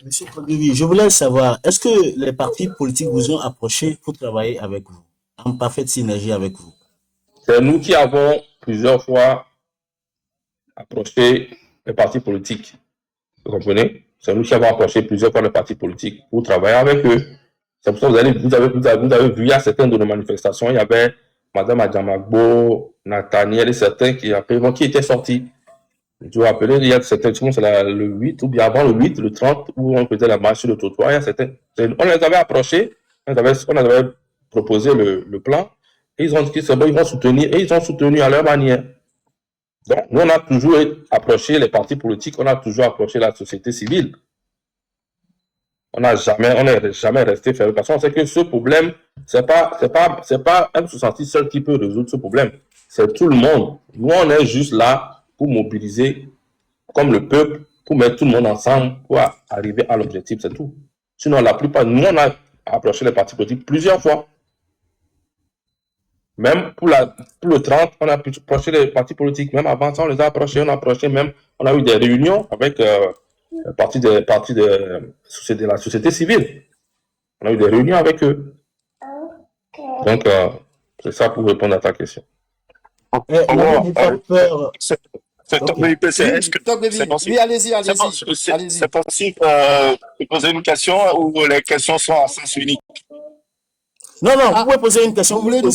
Monsieur Foguri, je voulais savoir, est-ce que les partis politiques vous ont approché pour travailler avec vous, en parfaite synergie avec vous? C'est nous qui avons plusieurs fois approché les partis politiques. Vous comprenez? C'est nous qui avons approché plusieurs fois les partis politiques pour travailler avec eux. C'est pour ça que vous avez vu, il y a certaines de nos manifestations, il y avait Madame Adjamagbo, Nathaniel et certains qui étaient sortis. Je vous rappelle, il y a certains, c'est le 8, ou bien avant le 8, le 30, où on faisait la marche sur le trottoir. Il y a certains, on les avait approchés, on avait proposé le plan, et ils ont dit que c'est bon, ils vont soutenir, et ils ont soutenu à leur manière. Donc, nous, on a toujours approché les partis politiques, on a toujours approché la société civile. On n'est jamais resté fermé parce qu'on sait que ce problème, c'est pas M66 seul qui peut résoudre ce problème. C'est tout le monde. Nous, on est juste là pour mobiliser comme le peuple, pour mettre tout le monde ensemble pour arriver à l'objectif, c'est tout. Sinon, la plupart, nous, on a approché les partis politiques plusieurs fois. Même pour le 30, on a approché les partis politiques. Même avant ça, on les a approchés. On a eu des réunions avec partie de la société civile. On a eu des réunions avec eux. Donc, c'est ça pour répondre à ta question. N'avez-vous pas peur? Oui, est-ce que c'est Oui, possible, allez-y, c'est allez-y. possible de poser une question où les questions sont à sens unique? Non, non, vous pouvez poser une question. Vous voulez nous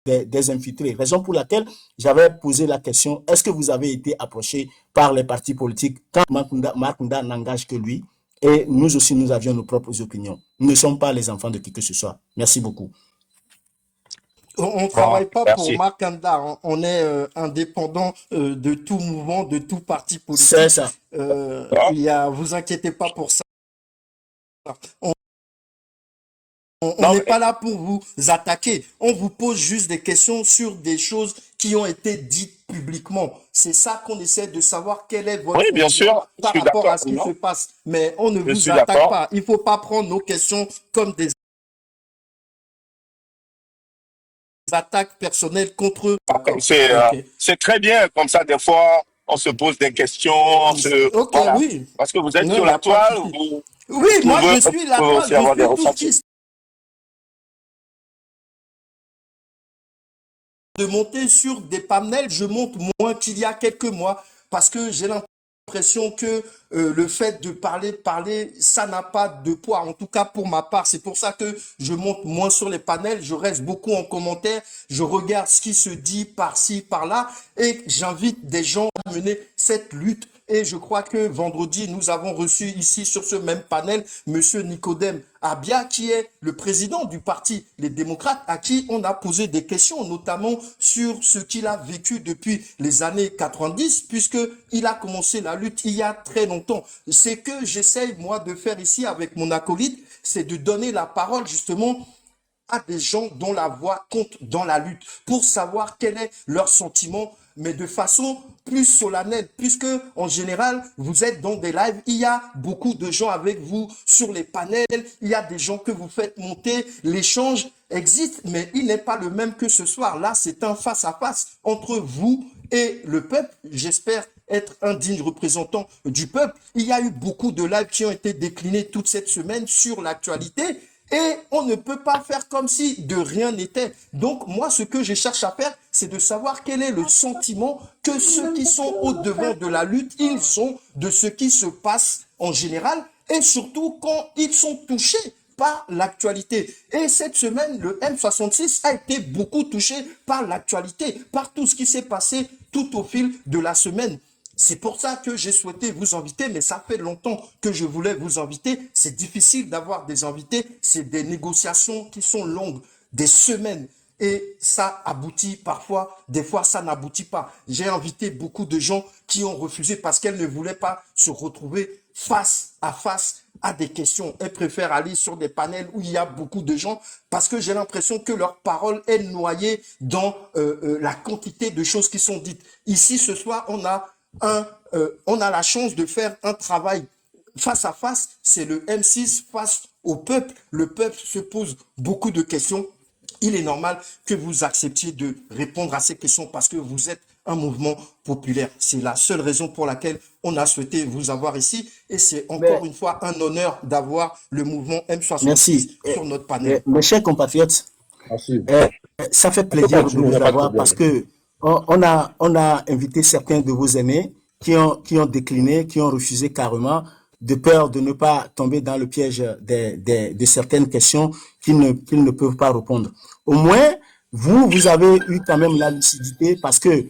Des infiltrés. Raison pour laquelle j'avais posé la question, est-ce que vous avez été approché par les partis politiques quand Markunda n'engage que lui et nous aussi, nous avions nos propres opinions. Nous ne sommes pas les enfants de qui que ce soit. Merci beaucoup. On ne Bon, travaille pas pour merci. Markanda, on est indépendant de tout mouvement, de tout parti C'est politique. ça. Vous inquiétez pas pour ça. On Non, n'est mais, pas là pour vous attaquer. On vous pose juste des questions sur des choses qui ont été dites publiquement. C'est ça qu'on essaie de savoir quel est votre oui, bien sentiment sûr, je par suis rapport à d'accord. ce qui se Non, passe. Mais on ne je vous suis attaque d'accord. pas. Il faut pas prendre nos questions comme des attaques personnelles contre eux. Ok. C'est très bien, comme ça, des fois, on se pose des questions, Ok, voilà. oui. Parce que vous êtes Non, il sur n'y la a pas de toile, souci. vous Oui, moi pouvez, je suis la pouvez toile, aussi je avoir des suis tout ce ressentis. qui de monter sur des panels, je monte moins qu'il y a quelques mois parce que j'ai l'impression que le fait de parler, ça n'a pas de poids. En tout cas, pour ma part, c'est pour ça que je monte moins sur les panels. Je reste beaucoup en commentaire. Je regarde ce qui se dit par-ci, par-là et j'invite des gens à mener cette lutte. Et je crois que vendredi, nous avons reçu ici sur ce même panel Monsieur Nicodème Abia, qui est le président du parti Les Démocrates, à qui on a posé des questions, notamment sur ce qu'il a vécu depuis les années 90, puisqu'il a commencé la lutte il y a très longtemps. C'est que j'essaye, moi, de faire ici avec mon acolyte, c'est de donner la parole, justement, à des gens dont la voix compte dans la lutte pour savoir quel est leur sentiment, mais de façon plus solennelle, puisque en général, vous êtes dans des lives, il y a beaucoup de gens avec vous sur les panels, il y a des gens que vous faites monter, l'échange existe, mais il n'est pas le même que ce soir. Là, c'est un face-à-face entre vous et le peuple. J'espère être un digne représentant du peuple. Il y a eu beaucoup de lives qui ont été déclinés toute cette semaine sur l'actualité. Et on ne peut pas faire comme si de rien n'était. Donc, moi, ce que je cherche à faire, c'est de savoir quel est le sentiment que ceux qui sont au devant de la lutte, ils ont de ce qui se passe en général et surtout quand ils sont touchés par l'actualité. Et cette semaine, le M66 a été beaucoup touché par l'actualité, par tout ce qui s'est passé tout au fil de la semaine. C'est pour ça que j'ai souhaité vous inviter, mais ça fait longtemps que je voulais vous inviter. C'est difficile d'avoir des invités. C'est des négociations qui sont longues, des semaines. Et ça aboutit parfois, des fois ça n'aboutit pas. J'ai invité beaucoup de gens qui ont refusé parce qu'elles ne voulaient pas se retrouver face à des questions. Elles préfèrent aller sur des panels où il y a beaucoup de gens parce que j'ai l'impression que leur parole est noyée dans la quantité de choses qui sont dites. Ici, ce soir, on a la chance de faire un travail face à face. C'est le M6 face au peuple. Le peuple se pose beaucoup de questions. Il est normal que vous acceptiez de répondre à ces questions parce que vous êtes un mouvement populaire. C'est la seule raison pour laquelle on a souhaité vous avoir ici et c'est Mais, encore une fois un honneur d'avoir le mouvement merci. M66 sur notre panel. Mes chers compatriotes, Merci. euh, ça fait On peut plaisir de continuer, il n'y vous a pas de avoir parce problème. que on a invité certains de vos aînés qui ont décliné, qui ont refusé carrément de peur de ne pas tomber dans le piège de certaines questions qu'ils ne peuvent pas répondre. Au moins, vous avez eu quand même la lucidité parce que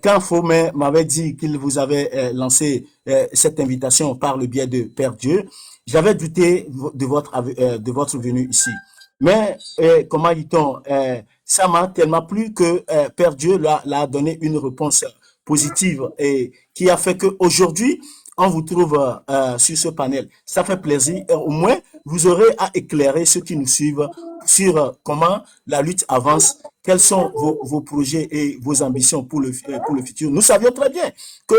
quand Faumet m'avait dit qu'il vous avait lancé cette invitation par le biais de Père Dieu, j'avais douté de votre venue ici. Mais, comment dit-on, ça m'a tellement plu que Père Dieu l'a donné une réponse positive et qui a fait qu'aujourd'hui, on vous trouve sur ce panel. Ça fait plaisir. Et au moins, vous aurez à éclairer ceux qui nous suivent sur comment la lutte avance, quels sont vos projets et vos ambitions pour le futur. Nous savions très bien que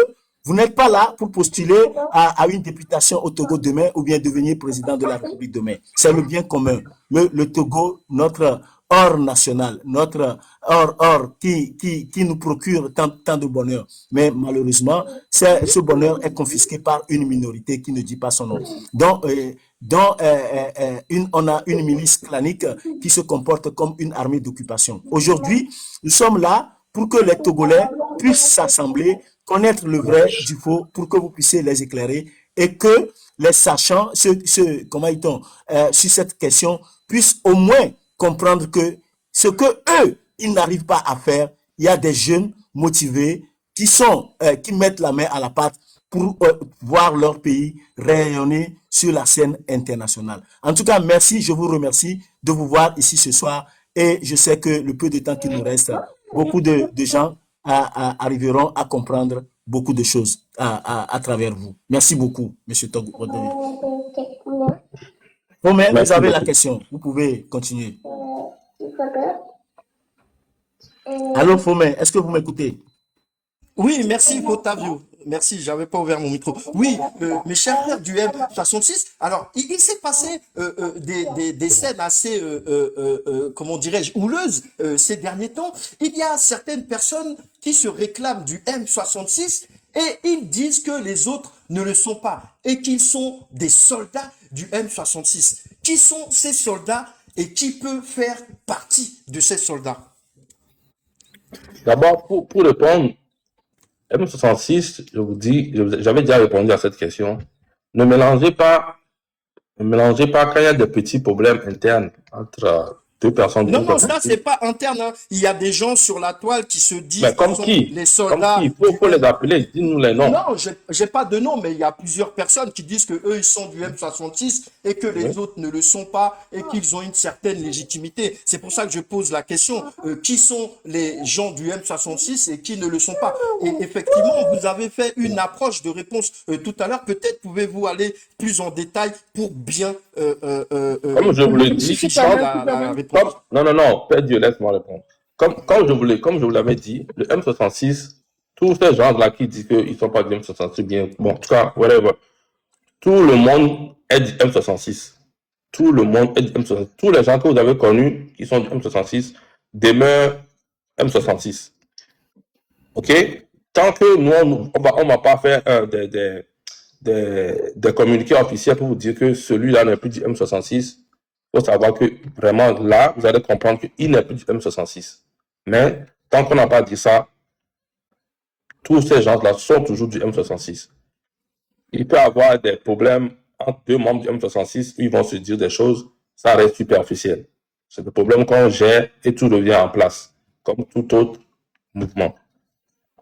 vous n'êtes pas là pour postuler à une députation au Togo demain ou bien devenir président de la République demain. C'est le bien commun. Le Togo, notre or national, notre or qui nous procure tant de bonheur. Mais malheureusement, ce bonheur est confisqué par une minorité qui ne dit pas son nom. Donc, on a une milice clanique qui se comporte comme une armée d'occupation. Aujourd'hui, nous sommes là pour que les Togolais puissent s'assembler, connaître le vrai du faux, pour que vous puissiez les éclairer et que les sachants, comment dit-on, sur cette question, puissent au moins comprendre que ce que eux, ils n'arrivent pas à faire, il y a des jeunes motivés qui mettent la main à la pâte pour voir leur pays rayonner sur la scène internationale. En tout cas, merci, je vous remercie de vous voir ici ce soir et je sais que le peu de temps qu'il nous reste, beaucoup de gens arriveront à comprendre beaucoup de choses à travers vous. Merci beaucoup, Monsieur Togo. Romain, vous Merci avez la beaucoup. question. Vous pouvez continuer. Allô, Romain, est-ce que vous m'écoutez? Oui, merci Otavio. Merci, j'avais pas ouvert mon micro. Oui, mes chers frères du M66, alors il s'est passé des scènes assez, comment dirais-je, houleuses ces derniers temps. Il y a certaines personnes qui se réclament du M66 et ils disent que les autres ne le sont pas et qu'ils sont des soldats du M66. Qui sont ces soldats et qui peut faire partie de ces soldats? D'abord, pour répondre, M66, je vous dis, j'avais déjà répondu à cette question. Ne mélangez pas quand il y a des petits problèmes internes entre deux personnes Non, d'une non, ça, c'est communauté. pas interne, hein. Il y a des gens sur la toile qui se disent Mais qu'ils comme sont qui? les Comme qui? soldats Il du faut les M. appeler, dites-nous les noms. Non, j'ai pas de nom, mais il y a plusieurs personnes qui disent que eux ils sont du M66 et que Oui. les autres ne le sont pas et qu'ils ont une certaine légitimité. C'est pour ça que je pose la question, qui sont les gens du M66 et qui ne le sont pas? Et effectivement, vous avez fait une approche de réponse tout à l'heure. Peut-être pouvez-vous aller plus en détail pour bien Comme je vous l'ai dit, figer la réponse. non, Père Dieu, laisse-moi répondre. Comme je vous l'avais dit, le M66, tous ces gens-là qui disent qu'ils ne sont pas du M66, bien, bon, en tout cas, whatever, tout le monde est du M66. Tout le monde est du M66. Tous les gens que vous avez connus qui sont du M66 demeurent M66. OK? Tant que nous, on va pas faire des communiqués officiels pour vous dire que celui-là n'est plus du M66, il faut savoir que vraiment là, vous allez comprendre qu'il n'est plus du M66. Mais tant qu'on n'a pas dit ça, tous ces gens-là sont toujours du M66. Il peut y avoir des problèmes entre deux membres du M66 où ils vont se dire des choses, ça reste superficiel. C'est des problèmes qu'on gère et tout revient en place, comme tout autre mouvement.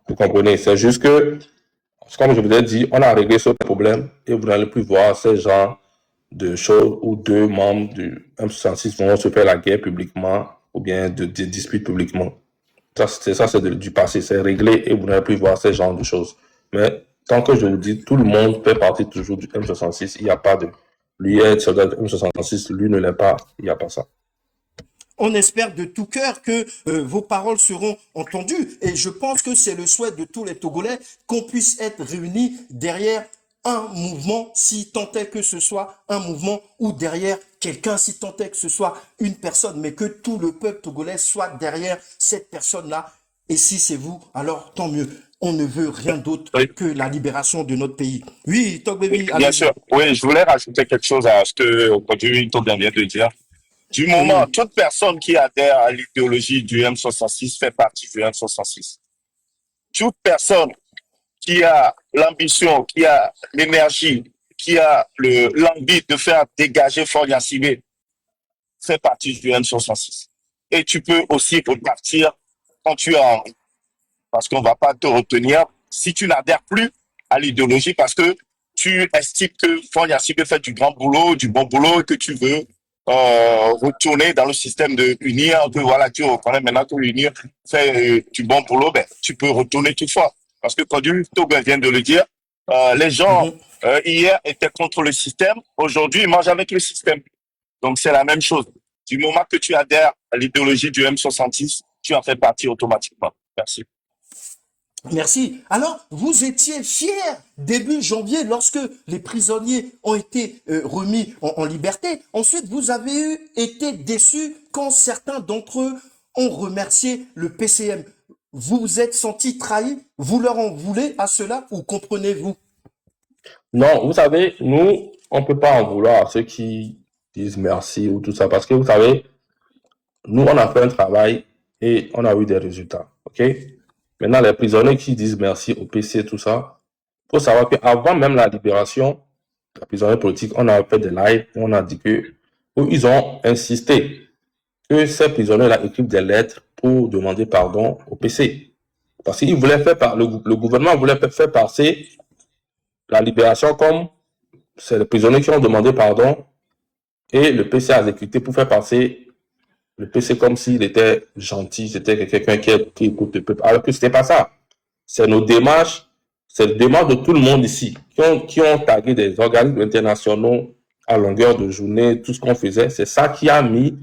Vous comprenez? C'est juste que, comme je vous ai dit, on a réglé ce problème et vous n'allez plus voir ces gens de choses où deux membres du M66 vont se faire la guerre publiquement ou bien de disputes publiquement. Ça, c'est du passé, c'est réglé et vous n'allez plus voir ce genre de choses. Mais tant que je vous dis, tout le monde fait partie toujours du M66. Il n'y a pas de lui est soldat du M66, lui ne l'est pas. Il n'y a pas ça. On espère de tout cœur que vos paroles seront entendues et je pense que c'est le souhait de tous les Togolais qu'on puisse être réunis derrière un mouvement, si tant est que ce soit un mouvement ou derrière quelqu'un, si tant est que ce soit une personne, mais que tout le peuple togolais soit derrière cette personne-là Et si c'est vous, alors tant mieux. On ne veut rien d'autre Oui, que la libération de notre pays. Oui, oui, Togbebi, bien allez-y. sûr. Oui, je voulais rajouter quelque chose à ce que Kodju vient de dire. Du Oui, moment, oui. toute personne qui adhère à l'idéologie du M66 fait partie du M66. Toute personne qui a l'ambition, qui a l'énergie, qui a l'envie de faire dégager Fort Yacibé fait partie du M66. Et tu peux aussi repartir quand tu as envie, parce qu'on ne va pas te retenir si tu n'adhères plus à l'idéologie parce que tu estimes que Fort Yacibé fait du grand boulot, du bon boulot et que tu veux retourner dans le système de unir, que voilà, tu reconnais maintenant que l'unir fait du bon boulot, ben, tu peux retourner toutefois. Parce que quand Tobin vient de le dire, les gens Mhm. hier étaient contre le système, aujourd'hui ils mangent avec le système. Donc c'est la même chose. Du moment que tu adhères à l'idéologie du M66, tu en fais partie automatiquement. Merci. Merci. Alors, vous étiez fiers début janvier lorsque les prisonniers ont été remis en liberté. Ensuite, vous avez été déçus quand certains d'entre eux ont remercié le PCM. Vous vous êtes senti trahi? Vous leur en voulez à cela ou comprenez-vous? Non, vous savez, nous, on ne peut pas en vouloir à ceux qui disent merci ou tout ça, parce que vous savez, nous, on a fait un travail et on a eu des résultats. OK? Maintenant, les prisonniers qui disent merci au PC, tout ça, il faut savoir qu'avant même la libération, les prisonniers politiques, on a fait des lives où on a dit que, où ils ont insisté que ces prisonniers-là écrivent des lettres pour demander pardon au PC. Parce qu'ils voulaient faire le gouvernement voulait faire passer la libération comme c'est les prisonniers qui ont demandé pardon et le PC a exécuté pour faire passer le PC comme s'il était gentil, c'était quelqu'un qui écoute le peuple. Alors que c'était pas ça. C'est nos démarches, c'est les démarches de tout le monde ici qui ont tagué des organismes internationaux à longueur de journée, tout ce qu'on faisait. C'est ça qui a mis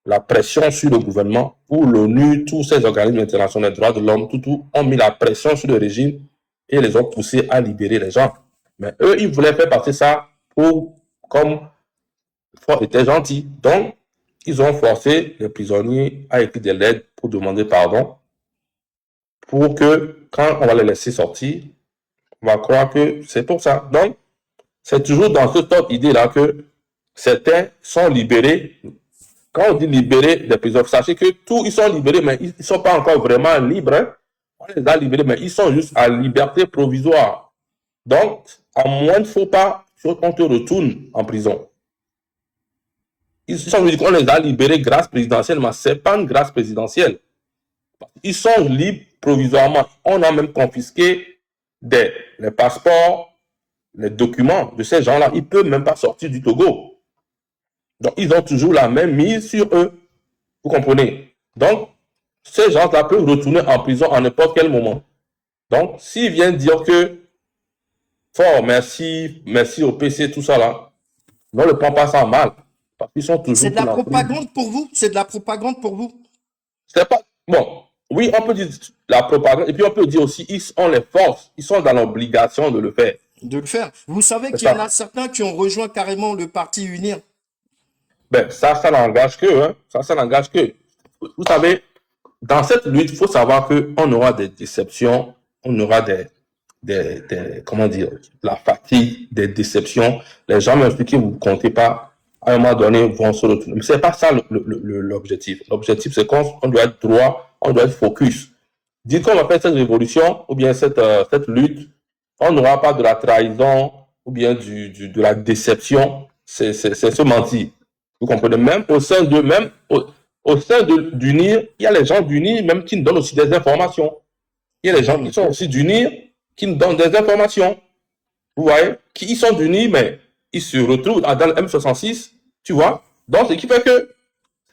la pression sur le gouvernement pour l'ONU, tous ces organismes internationaux des droits de l'homme, tout ont mis la pression sur le régime et les ont poussés à libérer les gens. Mais eux, ils voulaient faire passer ça pour comme Ford était gentil. Donc, ils ont forcé les prisonniers à écrire des lettres pour demander pardon, pour que quand on va les laisser sortir, on va croire que c'est pour ça. Donc, c'est toujours dans cette autre idée-là que certains sont libérés. Quand on dit libérés des prisonniers, sachez que tous, ils sont libérés, mais ils ne sont pas encore vraiment libres. Hein. On les a libérés, mais ils sont juste à liberté provisoire. Donc, à moins, il ne faut pas qu'on te retourne en prison. Ils sont on les a libérés grâce présidentielle, mais ce n'est pas une grâce présidentielle. Ils sont libres provisoirement. On a même confisqué les passeports, les documents de ces gens-là. Ils ne peuvent même pas sortir du Togo. Donc, ils ont toujours la même mise sur eux. Vous comprenez? Donc, ces gens-là peuvent retourner en prison à n'importe quel moment. Donc, s'ils viennent dire que, fort, merci, merci au PC, tout ça là, on ne le prend pas ça mal. Parce qu'ils sont C'est toujours de sous la l'emprise. propagande pour vous? C'est de la propagande pour vous? C'est pas. Bon, oui, on peut dire la propagande, et puis on peut dire aussi, ils ont les forces, ils sont dans l'obligation de le faire. De le faire. Vous savez C'est qu'il y en a ça. certains qui ont rejoint carrément le parti Unir. Ben, ça n'engage que, hein. Ça n'engage que. Vous savez, dans cette lutte, il faut savoir qu'on aura des déceptions, on aura comment dire, la fatigue, des déceptions. Les gens m'expliquent que vous ne comptez pas, à un moment donné, vont se retourner. Mais ce n'est pas ça l'objectif. L'objectif, c'est qu'on doit être droit, on doit être focus. Dites qu'on va faire cette révolution ou bien cette lutte, on n'aura pas de la trahison ou bien de la déception. C'est se mentir. Vous comprenez? Même au sein de, même au sein d'UNIR, il y a les gens d'UNIR même qui nous donnent aussi des informations. Il y a les gens qui sont aussi d'UNIR qui nous donnent des informations. Vous voyez? Qui ils sont d'UNIR, mais ils se retrouvent dans le M66, tu vois? Donc, ce qui fait que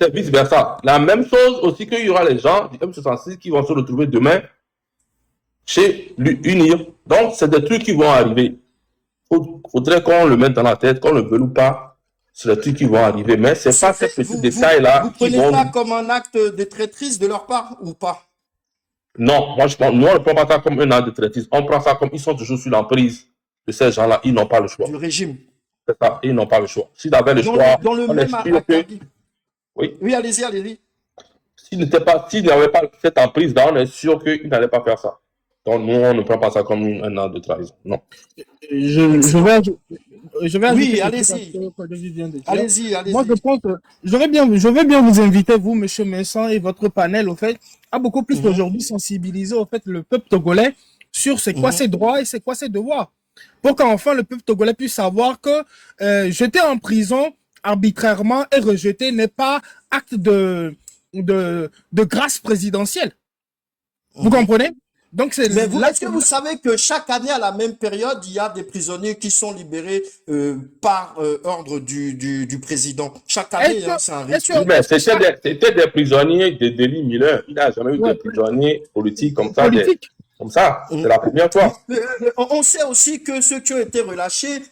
c'est vice-versa. La même chose aussi qu'il y aura les gens du M66 qui vont se retrouver demain chez l'UNIR. Donc, c'est des trucs qui vont arriver. Faudrait qu'on le mette dans la tête, qu'on le veuille ou pas. C'est des trucs qui vont arriver. Mais c'est pas ces petits Vous détails-là qui prenez vont. ça comme un acte de traîtrise de leur part ou pas? Non, moi je pense, nous on ne prend pas ça comme un acte de traîtrise. On prend ça comme ils sont toujours sur l'emprise de ces gens-là. Ils n'ont pas le choix. Du régime. C'est ça, ils n'ont pas le choix. S'ils avaient le choix, Dans le on est même sûr que. acabit. Oui. Oui, allez-y, allez-y. s'il n'avait pas cette emprise là, on est sûr qu'il n'allait pas faire ça. Donc, nous, on ne prend pas ça comme un an de trahison. Non. Je vais Oui, ajouter quelque chose à allez-y. ce que Kodjovi vient de dire. Allez-y, Moi, je allez-y. pense que je vais bien vous inviter, vous, Monsieur Messan, et votre panel, au fait, à beaucoup plus Mhm, aujourd'hui sensibiliser, au fait, le peuple togolais sur c'est quoi mhm. ses droits et c'est quoi ses devoirs. Pour qu'enfin le peuple togolais puisse savoir que jeter en prison arbitrairement et rejeter n'est pas acte de grâce présidentielle. Vous Mhm. comprenez? Donc, c'est Mais vous, là est-ce que que vous savez que chaque année, à la même période, il y a des prisonniers qui sont libérés par ordre du président? Chaque est-ce année, hein, c'est un que, est-ce Oui, rituel. que, mais est-ce que chaque c'était des prisonniers de délits mineurs. Il n'a jamais eu de ouais, prisonniers politiques comme ça. politique, Comme ça. Mhm. C'est la première Oui, fois. on sait aussi que ceux qui ont été relâchés,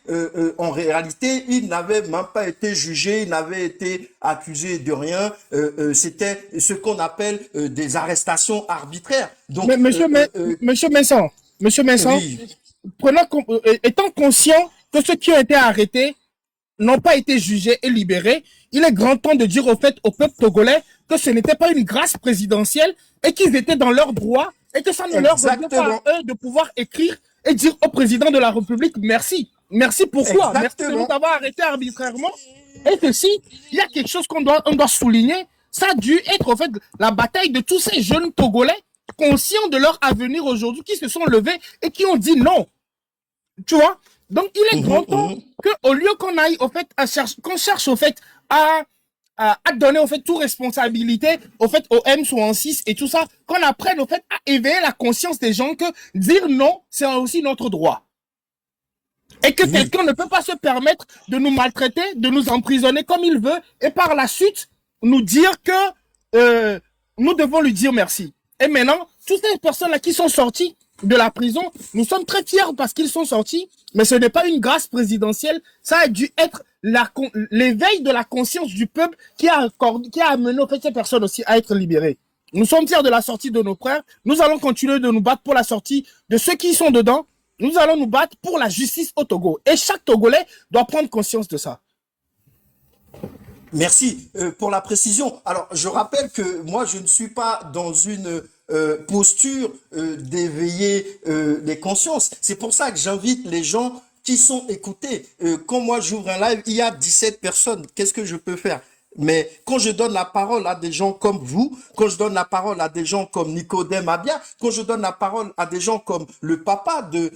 en réalité, ils n'avaient même pas été jugés, ils n'avaient été accusés de rien. C'était ce qu'on appelle des arrestations arbitraires. Donc, mais Monsieur Messan, oui, étant conscient que ceux qui ont été arrêtés n'ont pas été jugés et libérés, il est grand temps de dire au fait au peuple togolais que ce n'était pas une grâce présidentielle et qu'ils étaient dans leurs droits et que ça ne leur revenait pas exactement, à eux de pouvoir écrire et dire au président de la République merci. Merci pourquoi? Merci de nous exactement. avoir arrêtés arbitrairement. Et que si il y a quelque chose on doit souligner, ça a dû être en fait la bataille de tous ces jeunes Togolais conscients de leur avenir aujourd'hui qui se sont levés et qui ont dit non. Tu vois? Donc, il est grand Mhm, temps mhm. que, au lieu qu'on aille, au fait, qu'on cherche, au fait, à donner, au fait, toute responsabilité, au fait, au M66 et tout ça, qu'on apprenne, au fait, à éveiller la conscience des gens que dire non, c'est aussi notre droit. Et que Oui, quelqu'un ne peut pas se permettre de nous maltraiter, de nous emprisonner comme il veut, et par la suite, nous dire que nous devons lui dire merci. Et maintenant, toutes ces personnes-là qui sont sorties de la prison, nous sommes très fiers parce qu'ils sont sortis, mais ce n'est pas une grâce présidentielle, ça a dû être l'éveil de la conscience du peuple qui a amené en fait, ces personnes aussi à être libérées. Nous sommes fiers de la sortie de nos frères, nous allons continuer de nous battre pour la sortie de ceux qui sont dedans, nous allons nous battre pour la justice au Togo. Et chaque Togolais doit prendre conscience de ça. merci pour la précision. Alors, je rappelle que moi, je ne suis pas dans une posture d'éveiller les consciences. C'est pour ça que j'invite les gens qui sont écoutés. Quand moi, j'ouvre un live, il y a 17 personnes. Qu'est-ce que je peux faire? Mais quand je donne la parole à des gens comme vous, quand je donne la parole à des gens comme Nicodème Abia, quand je donne la parole à des gens comme le papa de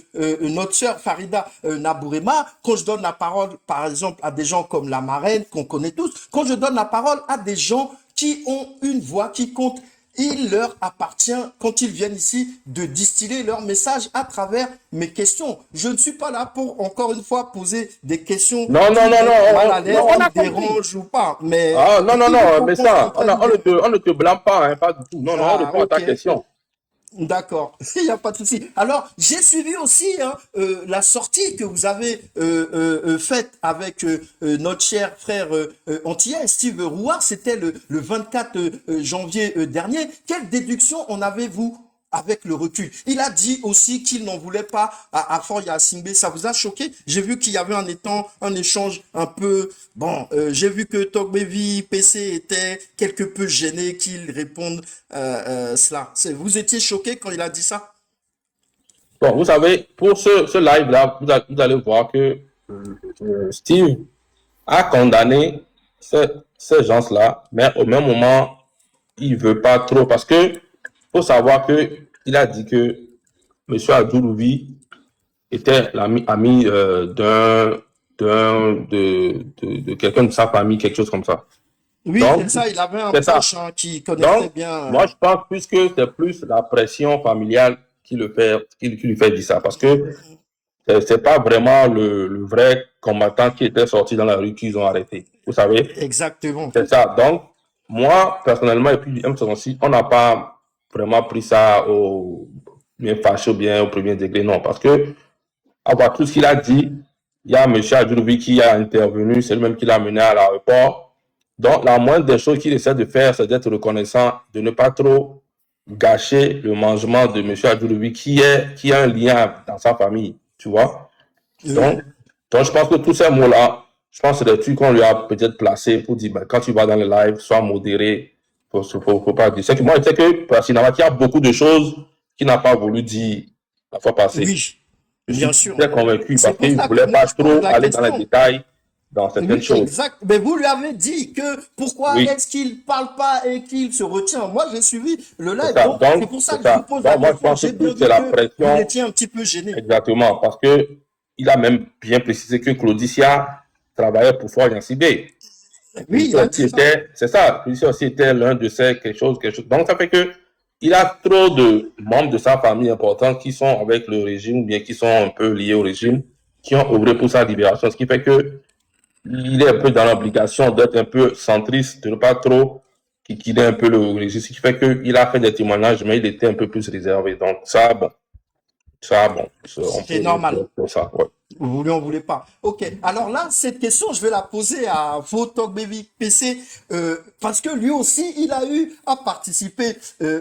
notre sœur Farida Nabourema, quand je donne la parole, par exemple, à des gens comme la marraine qu'on connaît tous, quand je donne la parole à des gens qui ont une voix qui compte, il leur appartient, quand ils viennent ici, de distiller leur message à travers mes questions. Je ne suis pas là pour, encore une fois, poser des questions Non, non, qui non, mettent mal à non, l'aise, Non, on a qui compris. dérangent ou pas. Mais Ah, non, non, il non, faut mais qu'on se ça, comprenne bien. on ne te blâme pas, hein, pas du tout. Non, non, on Ah, répond à ta ok. question. D'accord, il n'y a pas de souci. Alors, j'ai suivi aussi hein, la sortie que vous avez faite avec notre cher frère antillais, Steve Rouard. C'était le 24 janvier dernier. Quelle déduction en avez-vous avec le recul? Il a dit aussi qu'il n'en voulait pas à Foya Singbe. Ça vous a choqué? J'ai vu qu'il y avait un échange un peu... Bon, j'ai vu que Togbevi PC était quelque peu gêné qu'il réponde cela. Vous étiez choqué quand il a dit ça? Bon, vous savez, pour ce live-là, vous allez voir que Steve a condamné ces gens-là, mais au même moment, il ne veut pas trop parce que faut savoir qu'il a dit que M. Adjoulouvi était l'ami de quelqu'un de sa famille, quelque chose comme ça. Oui, Donc, c'est ça, il avait un c'est ça. proche hein, qui connaissait Donc, bien. moi, je pense plus que c'est plus la pression familiale qui lui fait dire ça. Parce que c'est pas vraiment le vrai combattant qui était sorti dans la rue qu'ils ont arrêté. Vous savez? Exactement. C'est ça. Donc, moi, personnellement, et puis M66, on n'a pas vraiment pris ça au bien fâché ou bien au premier degré, non. Parce que, à voir tout ce qu'il a dit, il y a M. Adjouloubi qui a intervenu, c'est lui-même qui l'a mené à l'aéroport. Donc, la moindre des choses qu'il essaie de faire, c'est d'être reconnaissant, de ne pas trop gâcher le mangement de M. Adjouloubi qui a un lien dans sa famille, tu vois. Donc, je pense que tous ces mots-là, je pense que c'est des trucs qu'on lui a peut-être placés pour dire, ben, quand tu vas dans le live, sois modéré, Faut pas dire. C'est que moi, je sais que Sinamaki a beaucoup de choses qu'il n'a pas voulu dire la fois passée. Oui, Je bien suis sûr. très convaincu C'est parce pour qu'il ne ça que voulait moi, pas je pose trop la aller dans les question. détails dans certaines Oui, choses. exact. Mais vous lui avez dit que pourquoi Oui, est-ce qu'il parle pas et qu'il se retient. Moi, j'ai suivi le c'est live, ça. donc c'est Donc, pour ça c'est que je vous ça. pose la Donc, moi, je question. pense que J'ai bien plus c'est vu la que vous pression, l'étiez un petit peu gêné. exactement, parce que il a même bien précisé que Claudicia travaillait pour Fort Yancibé. Oui, il a dit ça. C'est ça, Claudicia aussi était l'un de ces quelque chose. Donc, ça fait que il a trop de membres de sa famille importants qui sont avec le régime, ou bien qui sont un peu liés au régime, qui ont œuvré pour sa libération, ce qui fait que il est un peu dans l'obligation d'être un peu centriste, de ne pas trop qu'il ait un peu le régime, ce qui fait qu'il a fait des témoignages, mais il était un peu plus réservé. Donc, ça, bon, on C'est peut le normal. dire comme ça, ouais. Vous voulez, on voulait pas. Ok. Alors là, cette question, je vais la poser à Votok Baby PC parce que lui aussi, il a eu à participer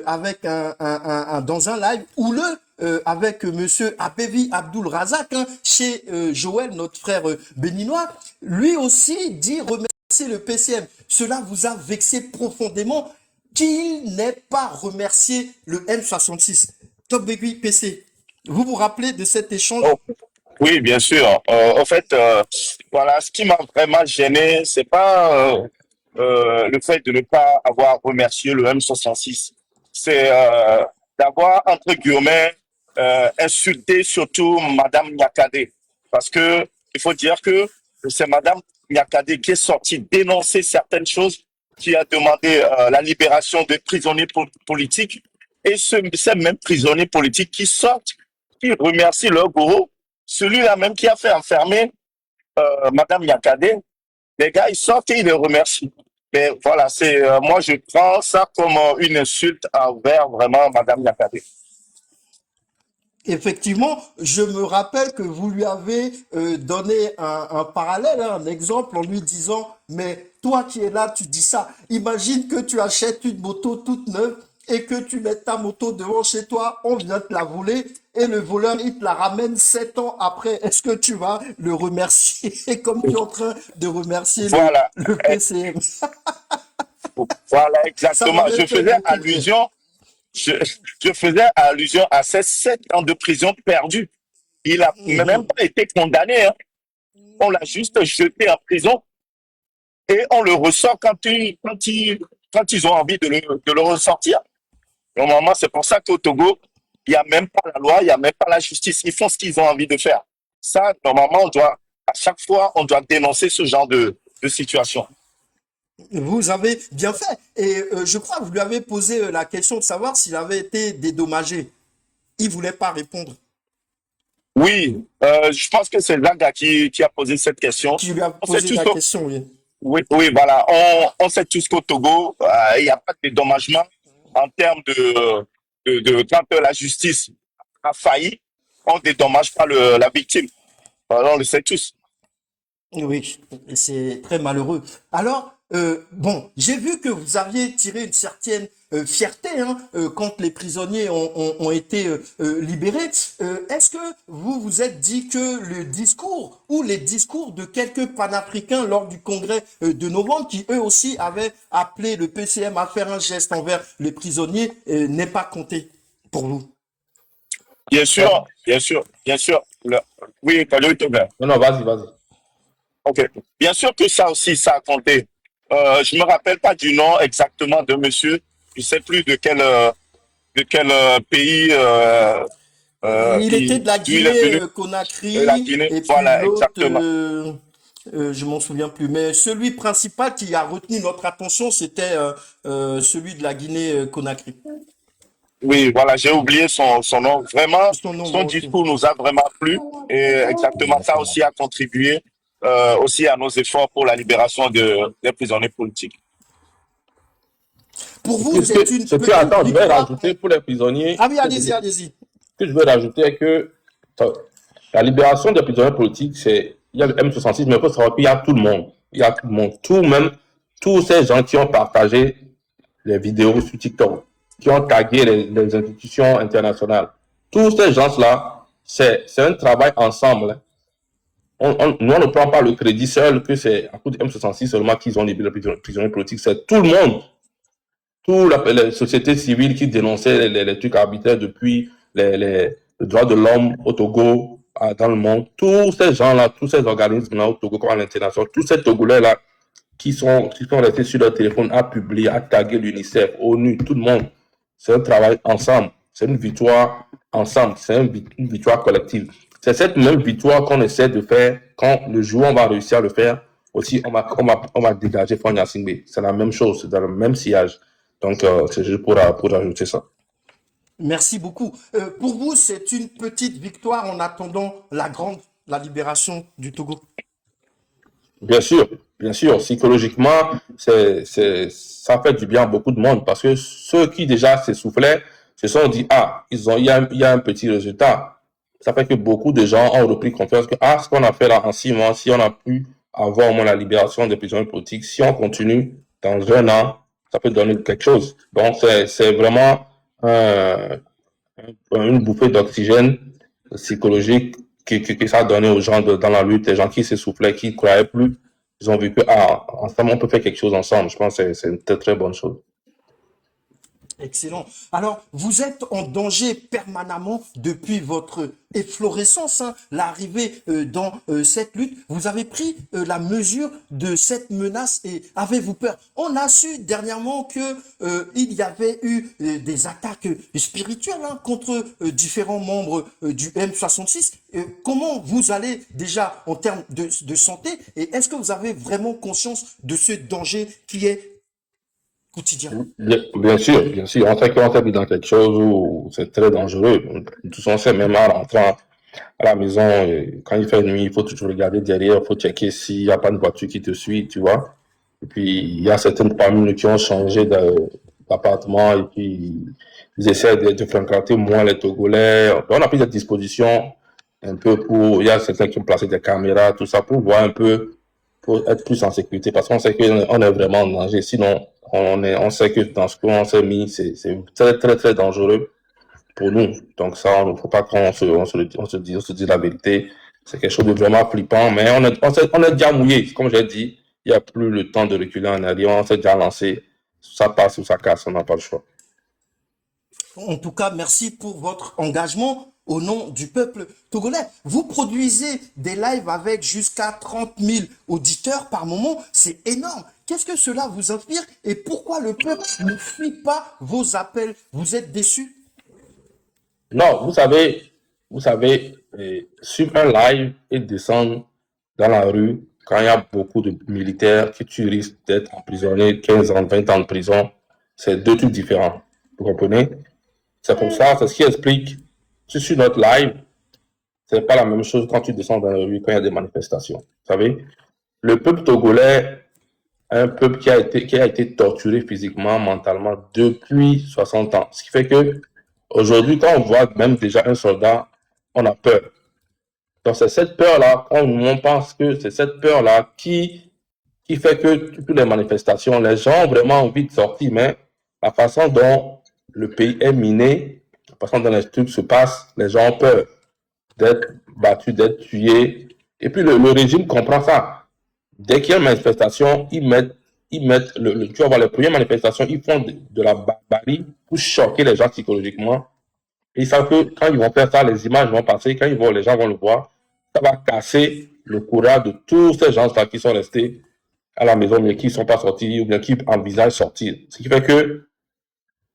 avec dans un live houleux avec Monsieur Abevi Abdul Razak chez Joël, notre frère béninois. Lui aussi dit remercier le PCM. Cela vous a vexé profondément qu'il n'ait pas remercié le M66. Tok Baby PC. Vous vous rappelez de cet échange? Oh, oui, bien sûr. En fait, voilà, ce qui m'a vraiment gêné, c'est pas le fait de ne pas avoir remercié le M66. C'est d'avoir, entre guillemets, insulté surtout Madame Nyakade. Parce que il faut dire que c'est Madame Nyakade qui est sortie dénoncer certaines choses, qui a demandé la libération des prisonniers politiques. Et ces mêmes prisonniers politiques qui sortent, qui remercient leur gourou, celui-là même qui a fait enfermer Madame Nyakade, les gars, ils sortent et ils les remercient. Mais voilà, c'est moi je prends ça comme une insulte envers vraiment Madame Nyakade. Effectivement, je me rappelle que vous lui avez donné un parallèle, un exemple en lui disant, mais toi qui es là, tu dis ça. Imagine que tu achètes une moto toute neuve et que tu mets ta moto devant chez toi, on vient te la voler et le voleur, il te la ramène 7 ans après. Est-ce que tu vas le remercier comme tu es en train de remercier Voilà, le PCM? voilà Ça exactement. m'avait fait beaucoup rire. Je, je faisais allusion à ces 7 ans de prison perdus. Il a même Mhm. pas été condamné, hein. On l'a juste jeté en prison et on le ressort quand ils ont envie de le ressortir. Normalement, c'est pour ça qu'au Togo, il n'y a même pas la loi, il n'y a même pas la justice. Ils font ce qu'ils ont envie de faire. Ça, normalement, à chaque fois, on doit dénoncer ce genre de situation. Vous avez bien fait. Et je crois que vous lui avez posé la question de savoir s'il avait été dédommagé. Il voulait pas répondre. Oui, je pense que c'est Zaga qui a posé cette question. Qui lui a On sait posé tous, la question, oui. oui, oui, voilà. On sait tous qu'au Togo, il n'y a pas de dédommagement en termes quand la justice a failli, on ne dédommage pas la victime. Alors, on le sait tous. Oui, et c'est très malheureux. Alors, bon, j'ai vu que vous aviez tiré une certaine fierté quand les prisonniers ont été libérés. Est-ce que vous vous êtes dit que le discours ou les discours de quelques panafricains lors du congrès de novembre, qui eux aussi avaient appelé le PCM à faire un geste envers les prisonniers, n'est pas compté pour vous? Bien sûr, bien sûr, bien sûr. Oui, Kalou Toga. Non, non, vas-y. OK. Bien sûr que ça aussi, ça a compté. Je me rappelle pas du nom exactement de monsieur. Je sais plus de quel pays Il était de la d'où il est Guinée venu. La Conakry Guinée. et puis Voilà, l'autre, exactement. je m'en souviens plus. Mais celui principal qui a retenu notre attention, c'était celui de la Guinée Conakry. Oui, voilà, j'ai oublié son nom. Vraiment, Son nom, son moi aussi. discours nous a vraiment plu. Et exactement, ça aussi a contribué aussi à nos efforts pour la libération des prisonniers politiques. Pour vous, c'est une petite Attends, je vais victoire. rajouter pour les prisonniers, Ah oui, allez-y, allez-y. que je veux rajouter est que la libération des prisonniers politiques, il y a le M66, mais il faut savoir qu'il y a tout le monde. Il y a tout le monde. Même tous ces gens qui ont partagé les vidéos sur TikTok, qui ont tagué les institutions internationales. Tous ces gens-là, c'est un travail ensemble. Nous, on ne prend pas le crédit seul que c'est à cause du M66 seulement qu'ils ont libéré les prisonniers politiques. C'est tout le monde. toutes les sociétés civiles qui dénonçaient les trucs arbitraires depuis les droits de l'homme au Togo, dans le monde, tous ces gens-là, tous ces organismes-là au Togo, comme à l'international, tous ces Togolais-là qui sont restés sur leur téléphone à publier, à taguer l'UNICEF, ONU, tout le monde. C'est un travail ensemble. C'est une victoire ensemble. C'est une victoire collective. C'est cette même victoire qu'on essaie de faire quand le jour où on va réussir à le faire. Aussi, on va dégager Fanya Singbe. C'est la même chose, c'est dans le même sillage. Donc, c'est juste pour ajouter ça. Merci beaucoup. Pour vous, c'est une petite victoire en attendant la libération du Togo. Bien sûr. Psychologiquement, ça fait du bien à beaucoup de monde parce que ceux qui déjà s'essoufflaient se sont dit, il y a un petit résultat. Ça fait que beaucoup de gens ont repris confiance que, ce qu'on a fait là en 6 mois, si on a pu avoir au moins la libération des prisonniers politiques, si on continue dans 1 an, ça peut donner quelque chose. Donc, c'est vraiment une bouffée d'oxygène psychologique que ça a donné aux gens dans la lutte, les gens qui s'essoufflaient, qui ne croyaient plus. Ils ont vu que, ensemble, on peut faire quelque chose ensemble. Je pense que c'est une très, très bonne chose. Excellent. Alors, vous êtes en danger permanemment depuis votre efflorescence, l'arrivée dans cette lutte. Vous avez pris la mesure de cette menace et avez-vous peur? On a su dernièrement que il y avait eu des attaques spirituelles contre différents membres du M66. Comment vous allez déjà en termes de santé et est-ce que vous avez vraiment conscience de ce danger qui est quotidien? Bien sûr. On sait qu'on est dans quelque chose où c'est très dangereux. Tous on sait, même en rentrant à la maison, quand il fait nuit, il faut toujours regarder derrière, il faut checker s'il n'y a pas une voiture qui te suit, tu vois. Et puis, il y a certaines familles qui ont changé d'appartement et puis ils essaient de fréquenter moins les Togolais. On a pris des dispositions un peu il y a certains qui ont placé des caméras, tout ça, pour voir un peu, pour être plus en sécurité, parce qu'on sait qu'on est vraiment en danger. Sinon, on sait que dans ce qu'on s'est mis, c'est très, très, très dangereux pour nous. Donc ça, il ne faut pas qu'on se dise la vérité. C'est quelque chose de vraiment flippant, mais on est déjà mouillé. Comme j'ai dit, il n'y a plus le temps de reculer en arrière. On s'est déjà lancé. Ça passe ou ça casse, on n'a pas le choix. En tout cas, merci pour votre engagement au nom du peuple togolais. Vous produisez des lives avec jusqu'à 30 000 auditeurs par moment. C'est énorme. Qu'est-ce que cela vous inspire et pourquoi le peuple ne suit pas vos appels? Vous êtes déçus? Non, vous savez, sur un live et descendre dans la rue, quand il y a beaucoup de militaires que tu risques d'être emprisonné 15 ans, 20 ans de prison, c'est 2 trucs différents. Vous comprenez? C'est pour ça, c'est ce qui explique que sur notre live, c'est pas la même chose quand tu descends dans la rue, quand il y a des manifestations. Vous savez, le peuple togolais, un peuple qui a été torturé physiquement, mentalement depuis 60 ans. Ce qui fait que aujourd'hui, quand on voit même déjà un soldat, on a peur. Donc c'est cette peur-là, on pense que c'est cette peur-là qui fait que toutes les manifestations, les gens ont vraiment envie de sortir, mais la façon dont le pays est miné, la façon dont les trucs se passent, les gens ont peur d'être battus, d'être tués. Et puis le régime comprend ça. Dès qu'il y a une manifestation, ils mettent tu vas voir, les premières manifestations, ils font de la barbarie pour choquer les gens psychologiquement. Et ils savent que quand ils vont faire ça, les images vont passer, les gens vont le voir, ça va casser le courage de tous ces gens-là qui sont restés à la maison, mais qui ne sont pas sortis, ou bien qui envisagent sortir. Ce qui fait que,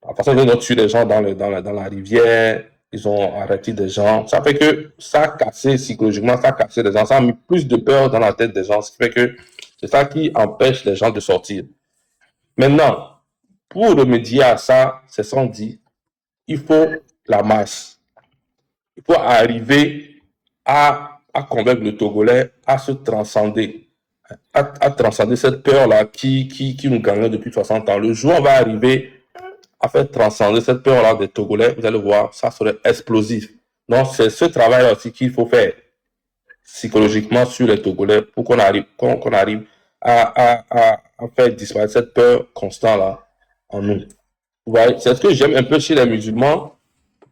la façon dont ils ont tué les gens dans la rivière, ils ont arrêté des gens. Ça fait que ça a cassé psychologiquement, ça a cassé les gens, ça a mis plus de peur dans la tête des gens. Ce qui fait que c'est ça qui empêche les gens de sortir. Maintenant, pour remédier à ça, c'est sans dire, il faut la masse. Il faut arriver à convaincre le Togolais à se transcender, à transcender cette peur-là qui nous gagne depuis 60 ans. Le jour où on va arriver à faire transcender cette peur-là des Togolais, vous allez voir, ça serait explosif. Donc, c'est ce travail-là aussi qu'il faut faire psychologiquement sur les Togolais pour qu'on arrive à faire disparaître cette peur constante-là en nous. Ouais, c'est ce que j'aime un peu chez les musulmans.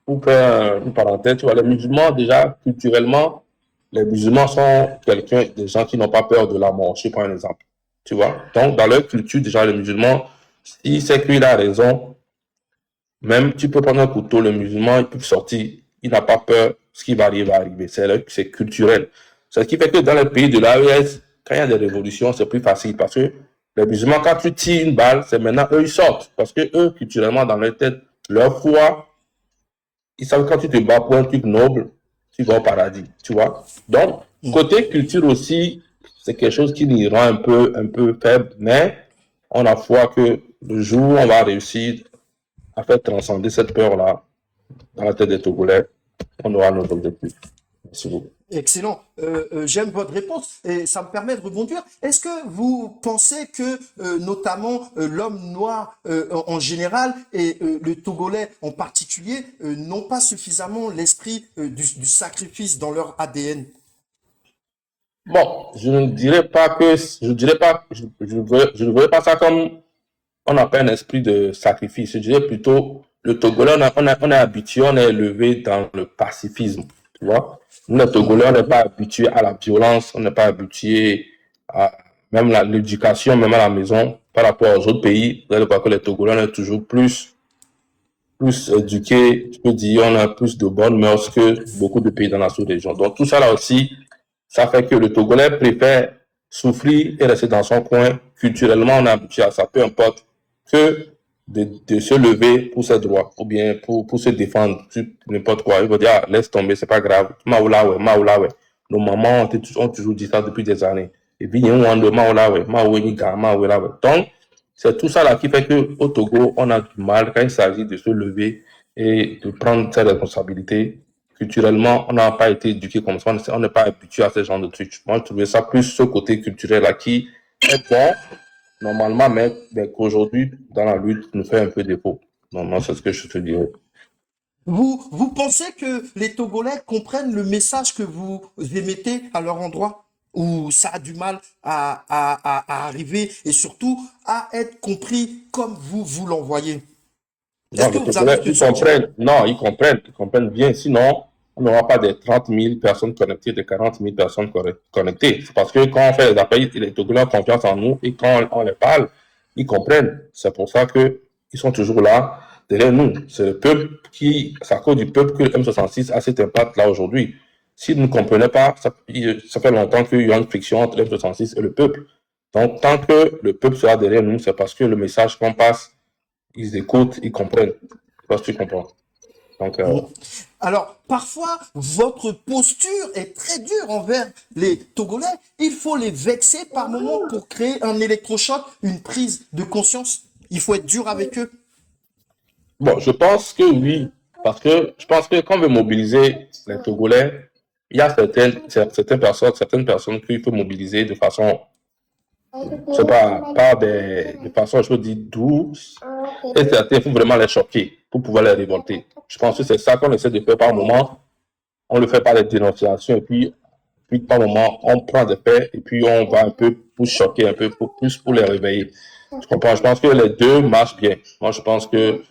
Pour faire une parenthèse, tu vois, les musulmans, déjà, culturellement, les musulmans sont des gens qui n'ont pas peur de la mort. Je prends un exemple. Tu vois? Donc, dans leur culture, déjà, les musulmans s'il sait qu'il a raison, même tu peux prendre un couteau, le musulman, il peut sortir, il n'a pas peur, ce qui va arriver. C'est culturel. Ce qui fait que dans les pays de l'AES, quand il y a des révolutions, c'est plus facile parce que les musulmans, quand tu tires une balle, c'est maintenant eux, ils sortent. Parce que eux, culturellement, dans leur tête, leur foi, ils savent que quand tu te bats pour un truc noble, tu vas au paradis, tu vois. Donc, côté culture aussi, c'est quelque chose qui nous rend un peu faible, mais on a foi que le jour où on va réussir à faire transcender cette peur-là dans la tête des Togolais, on aura nos objectifs. Merci beaucoup. Excellent. J'aime votre réponse et ça me permet de rebondir. Est-ce que vous pensez que notamment l'homme noir en général et le Togolais en particulier n'ont pas suffisamment l'esprit du sacrifice dans leur ADN? Bon, je ne dirais pas, je ne voudrais pas ça comme on n'a pas un esprit de sacrifice. Je dirais plutôt, le Togolais, on est habitué, on est élevé dans le pacifisme, tu vois. Nous, les Togolais, on n'est pas habitué à la violence, on n'est pas habitué à même l'éducation, même à la maison, par rapport aux autres pays. Vous allez voir que les Togolais, on est toujours plus éduqués, je peux dire, on a plus de bonnes mœurs que beaucoup de pays dans la sous-région. Donc, tout ça là aussi, ça fait que le Togolais préfère souffrir et rester dans son coin. Culturellement, on est habitué à ça, peu importe, que de se lever pour ses droits ou bien pour se défendre sur n'importe quoi. Il va dire, ah, laisse tomber, c'est pas grave. Maoulawe. Nos mamans ont toujours dit ça depuis des années. Et puis, il y a un de Maoulawe. Donc, c'est tout ça là qui fait qu'au Togo, on a du mal quand il s'agit de se lever et de prendre ses responsabilités. Culturellement, on n'a pas été éduqué comme ça, on n'est pas habitué à ce genre de trucs. Moi, je trouvais ça plus ce côté culturel là qui est bon, normalement, mais qu'aujourd'hui, dans la lutte, nous fait un peu défaut. Non, c'est ce que je te dirais. Vous pensez que les Togolais comprennent le message que vous émettez à leur endroit? Ou ça a du mal à arriver et surtout à être compris comme vous l'envoyez? Est-ce Non, que les vous avez Togolais, ce sentiment? ils comprennent bien. Sinon, on n'aura pas des 30 000 personnes connectées, des 40 000 personnes connectées. C'est parce que quand on fait les appels, les Togolais ont confiance en nous et quand on les parle, ils comprennent. C'est pour ça qu'ils sont toujours là, derrière nous. C'est le peuple c'est à cause du peuple que le M66 a cet impact-là aujourd'hui. S'ils ne comprenaient pas, ça fait longtemps qu'il y a une friction entre le M66 et le peuple. Donc, tant que le peuple sera derrière nous, c'est parce que le message qu'on passe, ils écoutent, ils comprennent. Parce que tu comprends. Donc, Alors, parfois, votre posture est très dure envers les Togolais. Il faut les vexer par moments pour créer un électrochoc, une prise de conscience. Il faut être dur avec eux. bon, je pense que oui. Parce que je pense que quand on veut mobiliser les Togolais, il y a certaines personnes qu'il faut mobiliser de façon, je sais pas de façon, je veux dire, douce. Et certains, il faut vraiment les choquer pour pouvoir les révolter. Je pense que c'est ça qu'on essaie de faire par moment. On le fait par des dénonciations et puis par moment, on prend des faits et puis on va un peu pour choquer un peu, plus pour les réveiller. Tu comprends? Je pense que les deux marchent bien. Moi, je pense que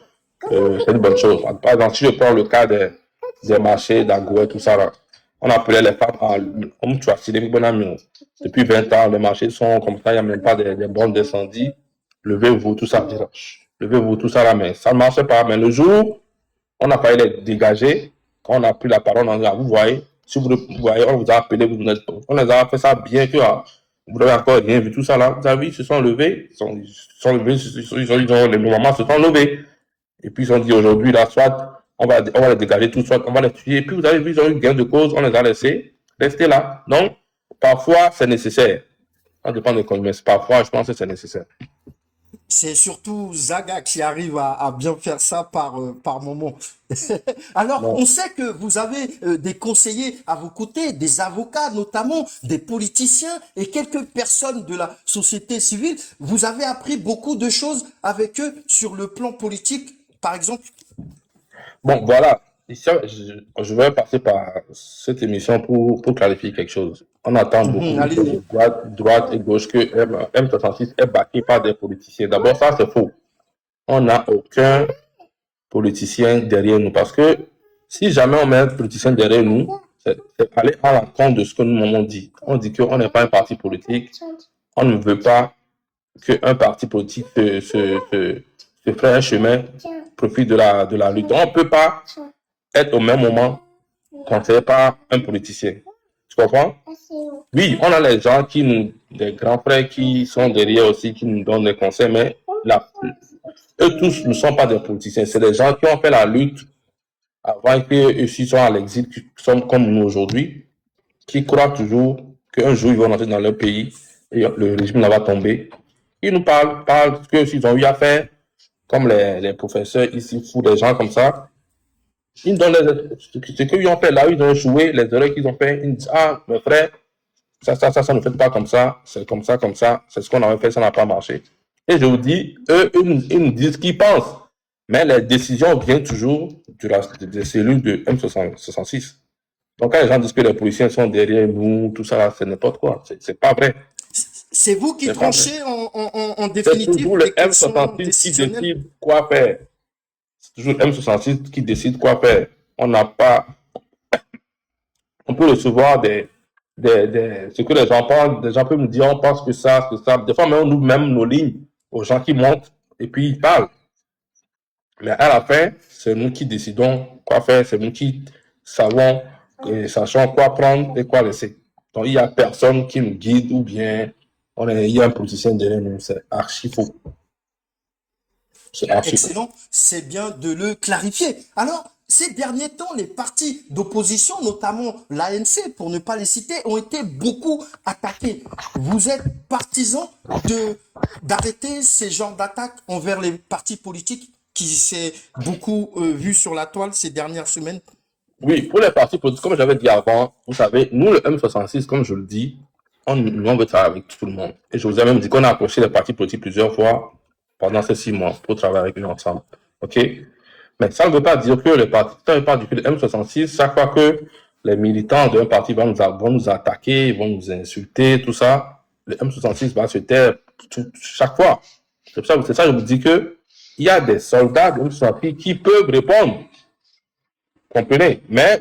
c'est une bonne chose. Par exemple, si je prends le cas des marchés d'Angoua et tout ça, là, on appelait les femmes comme tu as dit, depuis 20 ans, les marchés sont comme ça, il n'y a même pas des bombes d'incendie. Levez-vous, tout ça. Levez-vous, tout ça là, mais ça ne marchait pas. Mais le jour, on a failli les dégager. Quand on a pris la parole, on a dit, ah, vous voyez, si vous voyez, on vous a appelé, on les a fait ça bien que vous n'avez encore rien vu, tout ça là. Vous avez vu, ils se sont levés, les mamans se sont levés. Et puis ils ont dit aujourd'hui, là, soit on va les dégager tout, soit on va les tuer. Et puis vous avez vu, ils ont eu gain de cause, on les a laissés rester là. Donc, parfois, c'est nécessaire. Ça dépend de combien, mais parfois, je pense que c'est nécessaire. C'est surtout Zaga qui arrive à bien faire ça par moment. Alors, Non. on sait que vous avez des conseillers à vos côtés, des avocats notamment, des politiciens et quelques personnes de la société civile. Vous avez appris beaucoup de choses avec eux sur le plan politique, par exemple. Bon, voilà. Ici, je vais passer par cette émission pour clarifier quelque chose. On attend beaucoup Allez-y. de droite et gauche que M66 est baqué par des politiciens. D'abord, ça, c'est faux. On n'a aucun politicien derrière nous. Parce que si jamais on met un politicien derrière nous, c'est aller à l'encontre de ce que nous avons dit. On dit qu'on n'est pas un parti politique. On ne veut pas qu'un parti politique se ferait un chemin au profit de la lutte. On ne peut pas être au même moment conseillé par un politicien. Tu comprends? Oui, on a les gens des grands frères qui sont derrière aussi, qui nous donnent des conseils, mais eux tous ne sont pas des politiciens. C'est des gens qui ont fait la lutte avant qu'eux aussi soient à l'exil, qui sont comme nous aujourd'hui, qui croient toujours qu'un jour ils vont rentrer dans leur pays et le régime là va tomber. Ils nous parlent de ce qu'ils ont eu à faire, comme les professeurs ici, fous, des gens comme ça. Ils nous donnent ce qu'ils ont fait là, ils ont échoué, les erreurs qu'ils ont fait. Ils disent, ah, mes frères, ça ne fait pas comme ça, c'est comme ça, c'est ce qu'on avait fait, ça n'a pas marché. Et je vous dis, ils nous disent ce qu'ils pensent. Mais les décisions viennent toujours des cellules de M66. Donc, quand les gens disent que les policiers sont derrière nous, tout ça, c'est n'importe quoi. C'est pas vrai. C'est vous qui C'est pas vrai. tranchez en C'est définitive toujours le les questions M66 qui décisionnelles. décide quoi faire. C'est toujours le M66 qui décide quoi faire. On n'a pas. On peut recevoir ce que les gens pensent. Des gens peuvent nous dire, on pense que ça. Des fois, même nous-mêmes nos lignes aux gens qui montent et puis ils parlent. Mais à la fin, c'est nous qui décidons quoi faire. C'est nous qui savons et sachons quoi prendre et quoi laisser. Donc, il n'y a personne qui nous guide ou bien il y a un politicien derrière nous. C'est archi faux. C'est archi faux. Excellent, c'est bien de le clarifier. Alors, ces derniers temps, les partis d'opposition, notamment l'ANC, pour ne pas les citer, ont été beaucoup attaqués. Vous êtes partisan d'arrêter ces genres d'attaques envers les partis politiques qui s'est beaucoup vu sur la toile ces dernières semaines? Oui, pour les partis politiques, comme j'avais dit avant, vous savez, nous, le M66, comme je le dis, on veut travailler avec tout le monde. Et je vous ai même dit qu'on a approché les partis politiques plusieurs fois pendant ces 6 mois pour travailler avec nous ensemble. OK? Mais ça ne veut pas dire que le M66, chaque fois que les militants d'un parti vont nous attaquer, vont nous insulter, tout ça, le M66 va se taire chaque fois. C'est ça que je vous dis que il y a des soldats de M66 qui peuvent répondre. Comprenez? Mais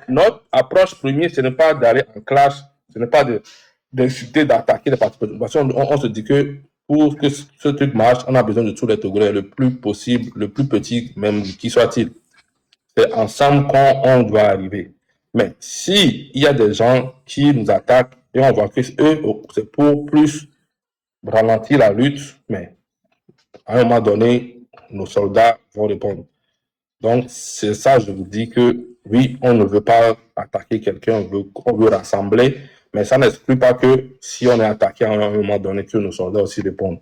notre approche première, ce n'est pas d'aller en clash, ce n'est pas d'insulter, d'attaquer les partis politiques. On se dit que pour que ce truc marche, on a besoin de tous les Togolais, le plus possible, le plus petit même qui soit-il. C'est ensemble qu'on doit arriver. Mais si il y a des gens qui nous attaquent et on voit que eux, c'est pour plus ralentir la lutte, mais à un moment donné, nos soldats vont répondre. Donc, c'est ça, je vous dis que oui, on ne veut pas attaquer quelqu'un, on veut rassembler, mais ça n'exclut pas que si on est attaqué à un moment donné, que nos soldats aussi répondent.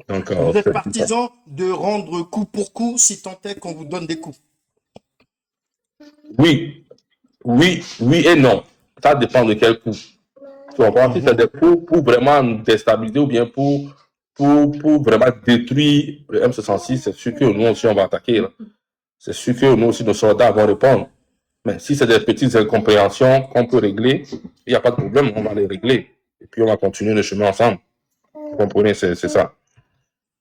Donc, vous êtes partisan de rendre coup pour coup si tant est qu'on vous donne des coups? Oui et non. Ça dépend de quel coup. Tu comprends? Si c'est des coups pour vraiment nous déstabiliser ou bien pour vraiment détruire le M66, c'est sûr que nous aussi on va attaquer. Là. C'est sûr que nous aussi nos soldats vont répondre. Mais si c'est des petites incompréhensions qu'on peut régler, il n'y a pas de problème, on va les régler. Et puis on va continuer le chemin ensemble. Vous comprenez, c'est ça.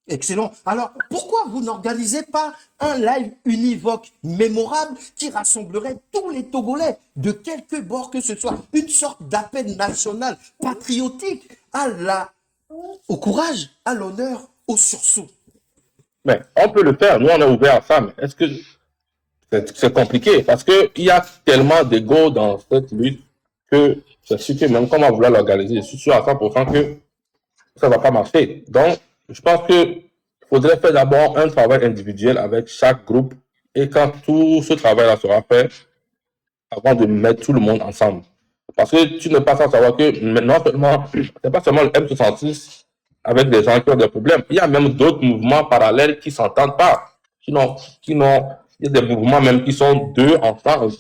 Excellent. Alors, pourquoi vous n'organisez pas un live univoque mémorable qui rassemblerait tous les Togolais de quelque bord que ce soit? Une sorte d'appel national patriotique au courage, à l'honneur, au sursaut. Mais on peut le faire, nous on est ouvert à ça, mais est-ce que c'est compliqué? Parce qu'il y a tellement d'ego dans cette lutte que c'est sûr que même quand on va vouloir l'organiser, je suis sûr à 100% que ça ne va pas marcher. Donc, je pense qu'il faudrait faire d'abord un travail individuel avec chaque groupe et quand tout ce travail-là sera fait, avant de mettre tout le monde ensemble. Parce que tu ne peux pas savoir que non seulement, c'est pas seulement le M66 avec des gens qui ont des problèmes, il y a même d'autres mouvements parallèles qui ne s'entendent pas. Il y a des mouvements même qui sont deux ensemble,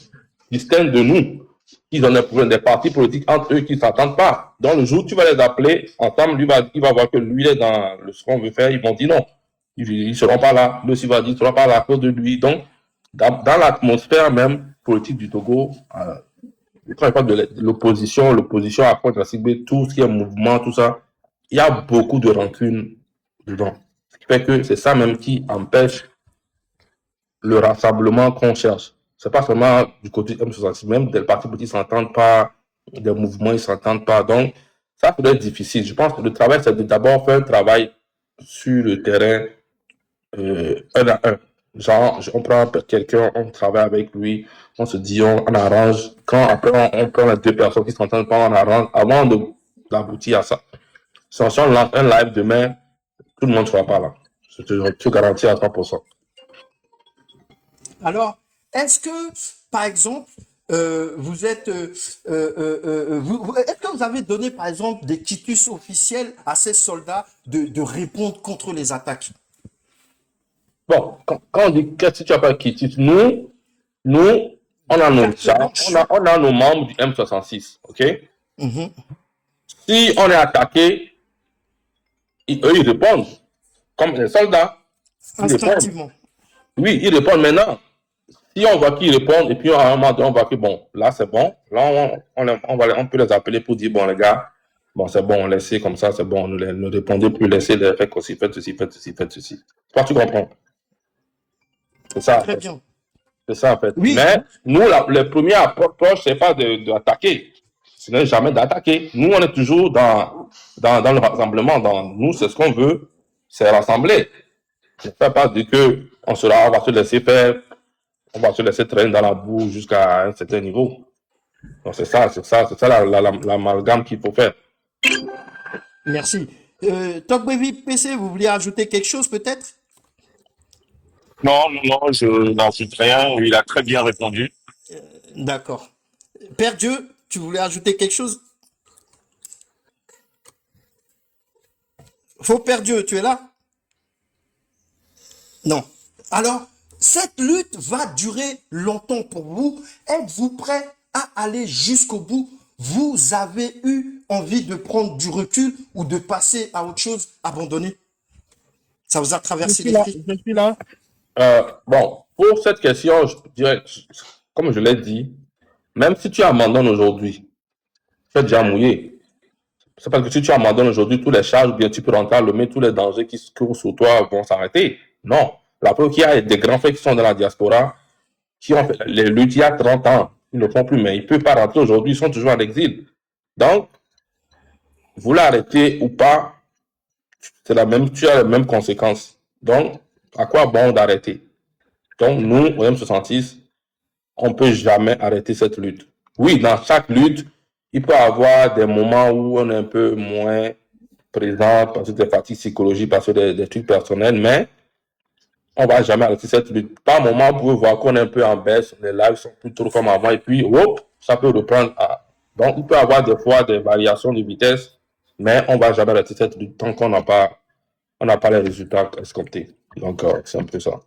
distincts de nous. Ils ont des problèmes, des partis politiques entre eux qui ne s'entendent pas. Donc, le jour où tu vas les appeler ensemble, il va voir que lui est dans ce qu'on veut faire, ils vont dire non. Ils ne seront pas là. Lui aussi va dire, ils ne seront pas là à cause de lui. Donc, dans l'atmosphère même politique du Togo, quand je parle de l'opposition à contre la CIB, tout ce qui est mouvement, tout ça, il y a beaucoup de rancune dedans. Ce qui fait que c'est ça même qui empêche le rassemblement qu'on cherche. C'est pas seulement du côté M66, même des partis petits ne s'entendent pas, des mouvements ils ne s'entendent pas. Donc, ça peut être difficile. Je pense que le travail, c'est de d'abord faire un travail sur le terrain un à un. Genre, on prend quelqu'un, on travaille avec lui, on se dit, on arrange. Quand après, on prend les deux personnes qui s'entendent pas, on arrange avant d'aboutir à ça. Si on lance un live demain, tout le monde ne sera pas là. Je te garantis à 100%. Alors, est-ce que, par exemple, vous êtes, est-ce que vous avez donné, par exemple, des quitus officiels à ces soldats de répondre contre les attaques? Bon, quand on dit qu'est-ce que tu as pas quitté, nous, on a nos on a nos membres du M66, ok? Mhm. Si on est attaqué, eux, ils répondent. Comme les soldats, ils répondent. Instinctivement. Oui, ils répondent maintenant. Si on voit qu'ils répondent, et puis à un moment donné, on voit que bon, là c'est bon, là on peut les appeler pour dire bon les gars, bon c'est bon, laissez comme ça, c'est bon, ne répondez plus, laissez les faire aussi, faites ceci, faites ceci, faites ceci. Toi tu comprends? C'est ça. Très bien. C'est ça en fait. Oui. Mais nous, le premier approche, c'est pas d'attaquer. Ce n'est jamais d'attaquer. Nous, on est toujours dans le rassemblement. Nous, c'est ce qu'on veut, c'est rassembler. Je ne fais pas dire que on va se laisser faire, on va se laisser traîner dans la boue jusqu'à un certain niveau. Donc c'est ça l'amalgame qu'il faut faire. Merci. Tokbevi PC, vous vouliez ajouter quelque chose peut-être? Non, je n'ajoute rien. Il a très bien répondu. D'accord. Père Dieu, tu voulais ajouter quelque chose? Faux Père Dieu, tu es là? Non. Alors, cette lutte va durer longtemps pour vous. Êtes-vous prêt à aller jusqu'au bout? Vous avez eu envie de prendre du recul ou de passer à autre chose, abandonner? Ça vous a traversé l'esprit? Je suis là. Bon, pour cette question, je dirais, comme je l'ai dit, même si tu abandonnes aujourd'hui, tu es déjà mouillé. C'est parce que si tu abandonnes aujourd'hui, tous les charges, ou bien tu peux rentrer à Lomé, tous les dangers qui courent sur toi vont s'arrêter. Non. La preuve qu'il y a des grands frères qui sont dans la diaspora, qui ont fait les luttes il y a 30 ans. Ils ne le font plus, mais ils ne peuvent pas rentrer aujourd'hui, ils sont toujours en exil. Donc, vous l'arrêtez ou pas, tu as les mêmes conséquences. Donc, à quoi bon d'arrêter? Donc, nous, au M66, on ne peut jamais arrêter cette lutte. Oui, dans chaque lutte, il peut y avoir des moments où on est un peu moins présent parce que des fatigues psychologiques, parce que des trucs personnels, mais on ne va jamais arrêter cette lutte. Par moment, vous pouvez voir qu'on est un peu en baisse, les lives sont plus trop comme avant, et puis, hop, ça peut reprendre. Donc, il peut y avoir des fois des variations de vitesse, mais on ne va jamais arrêter cette lutte tant qu'on n'a pas les résultats escomptés. Donc, c'est un peu ça.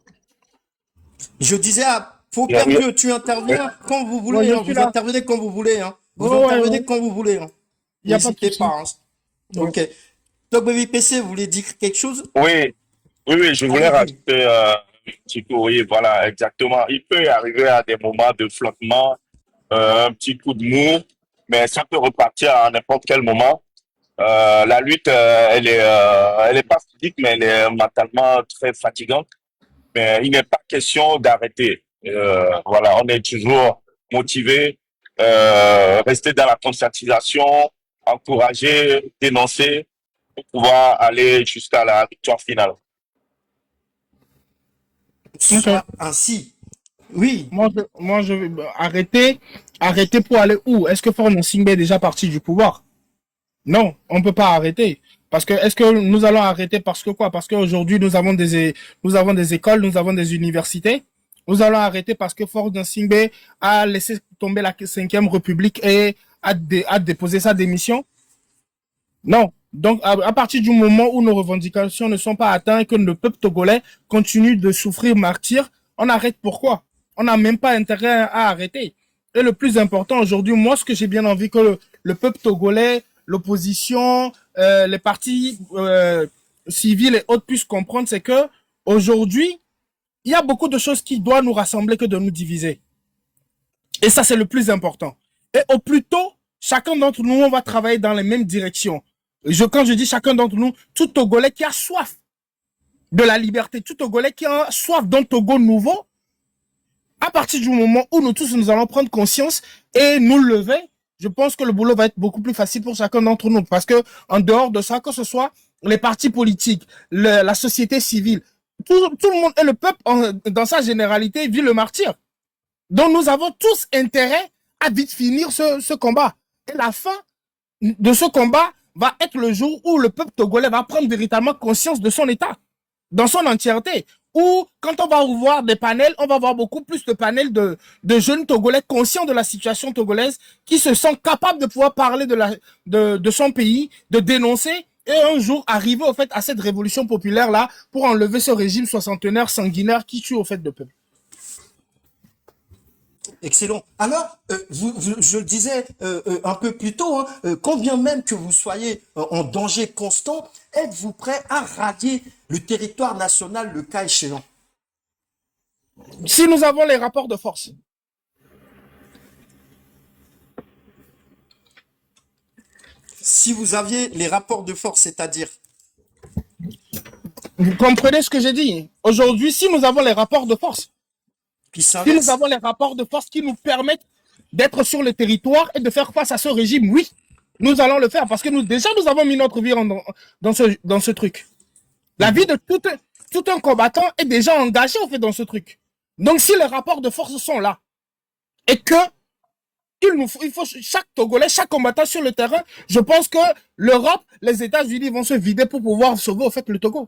Je disais à Faux Père Dieu, tu interviens quand vous voulez, Ouais, hein, vous intervenez quand vous voulez, hein. Vous Ouais, intervenez ouais. quand vous voulez, hein. Y a pas de N'hésitez souci. pas, hein. Ok. Tokbevi PC, vous voulez dire quelque chose? Oui, je voulais Allez-y. rajouter un petit peu, oui, voilà, exactement. Il peut y arriver à des moments de flottement, un petit coup de mou, mais ça peut repartir à n'importe quel moment. La lutte, elle est pas physique, mais elle est mentalement très fatigante. Mais il n'est pas question d'arrêter. Voilà, on est toujours motivé, rester dans la conscientisation, encourager, dénoncer pour pouvoir aller jusqu'à la victoire finale. Soit ainsi. Oui. Moi, je vais arrêter pour aller où? Est-ce que Faure Gnassingbé est déjà parti du pouvoir? Non, on ne peut pas arrêter. Parce que, est-ce que nous allons arrêter parce que quoi? Parce qu'aujourd'hui, nous avons des écoles, nous avons des universités. Nous allons arrêter parce que Faure Gnassingbé a laissé tomber la 5e République et a déposé sa démission. Non. Donc, à partir du moment où nos revendications ne sont pas atteintes et que le peuple togolais continue de souffrir martyr, on arrête pourquoi? On n'a même pas intérêt à arrêter. Et le plus important aujourd'hui, moi, ce que j'ai bien envie que le peuple togolais, l'opposition, les partis civils et autres puissent comprendre, c'est que aujourd'hui, il y a beaucoup de choses qui doivent nous rassembler que de nous diviser. Et ça, c'est le plus important. Et au plus tôt, chacun d'entre nous, on va travailler dans les mêmes directions. Quand je dis chacun d'entre nous, tout Togolais qui a soif de la liberté, tout Togolais qui a soif d'un Togo nouveau, à partir du moment où nous tous nous allons prendre conscience et nous lever, je pense que le boulot va être beaucoup plus facile pour chacun d'entre nous. Parce que, en dehors de ça, que ce soit les partis politiques, la société civile, tout le monde et le peuple, dans sa généralité, vit le martyr. Donc, nous avons tous intérêt à vite finir ce combat. Et la fin de ce combat va être le jour où le peuple togolais va prendre véritablement conscience de son état, dans son entièreté. Ou quand on va voir des panels, on va voir beaucoup plus de panels de jeunes Togolais conscients de la situation togolaise, qui se sentent capables de pouvoir parler de son pays, de dénoncer, et un jour arriver au fait à cette révolution populaire-là pour enlever ce régime soixantenaire sanguinaire qui tue au fait de peuple. Excellent. Alors, je le disais un peu plus tôt, hein, quand bien même que vous soyez en danger constant, êtes-vous prêt à rallier le territoire national le cas échéant? Si nous avons les rapports de force. Si vous aviez les rapports de force, c'est-à-dire? Vous comprenez ce que j'ai dit? Aujourd'hui, si nous avons les rapports de force, si nous avons les rapports de force qui nous permettent d'être sur le territoire et de faire face à ce régime, oui, nous allons le faire parce que nous avons mis notre vie dans ce truc. La vie de tout un combattant est déjà engagée au fait dans ce truc. Donc, si les rapports de force sont là et que il faut chaque Togolais, chaque combattant sur le terrain, je pense que l'Europe, les États-Unis vont se vider pour pouvoir sauver au fait le Togo.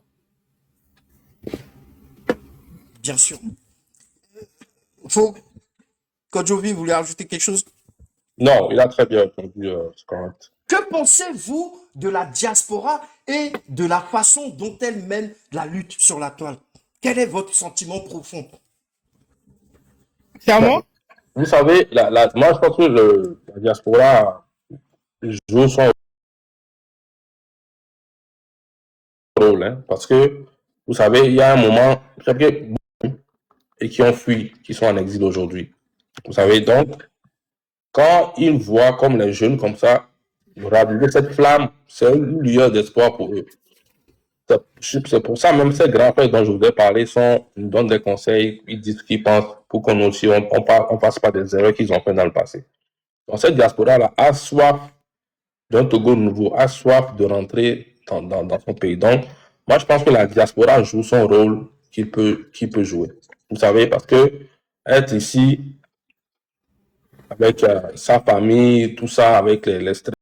Bien sûr. Kodjovi, vous voulez ajouter quelque chose? Non, il a très bien répondu, c'est correct. Que pensez-vous de la diaspora et de la façon dont elle mène la lutte sur la toile? Quel est votre sentiment profond? C'est à moi? Vous savez, moi je pense que la diaspora joue son rôle, hein, parce que vous savez, il y a un moment, et qui ont fui, qui sont en exil aujourd'hui. Vous savez, donc, quand ils voient comme les jeunes comme ça, raviver cette flamme, c'est une lueur d'espoir pour eux. C'est pour ça, même ces grands frères dont je vous ai parlé ils donnent des conseils, ils disent ce qu'ils pensent pour qu'on aussi, on fasse pas des erreurs qu'ils ont fait dans le passé. Donc, cette diaspora-là a soif d'un Togo nouveau, a soif de rentrer dans son pays. Donc, moi, je pense que la diaspora joue son rôle qu'il peut jouer. Vous savez, parce que être ici avec sa famille, tout ça, avec les stress,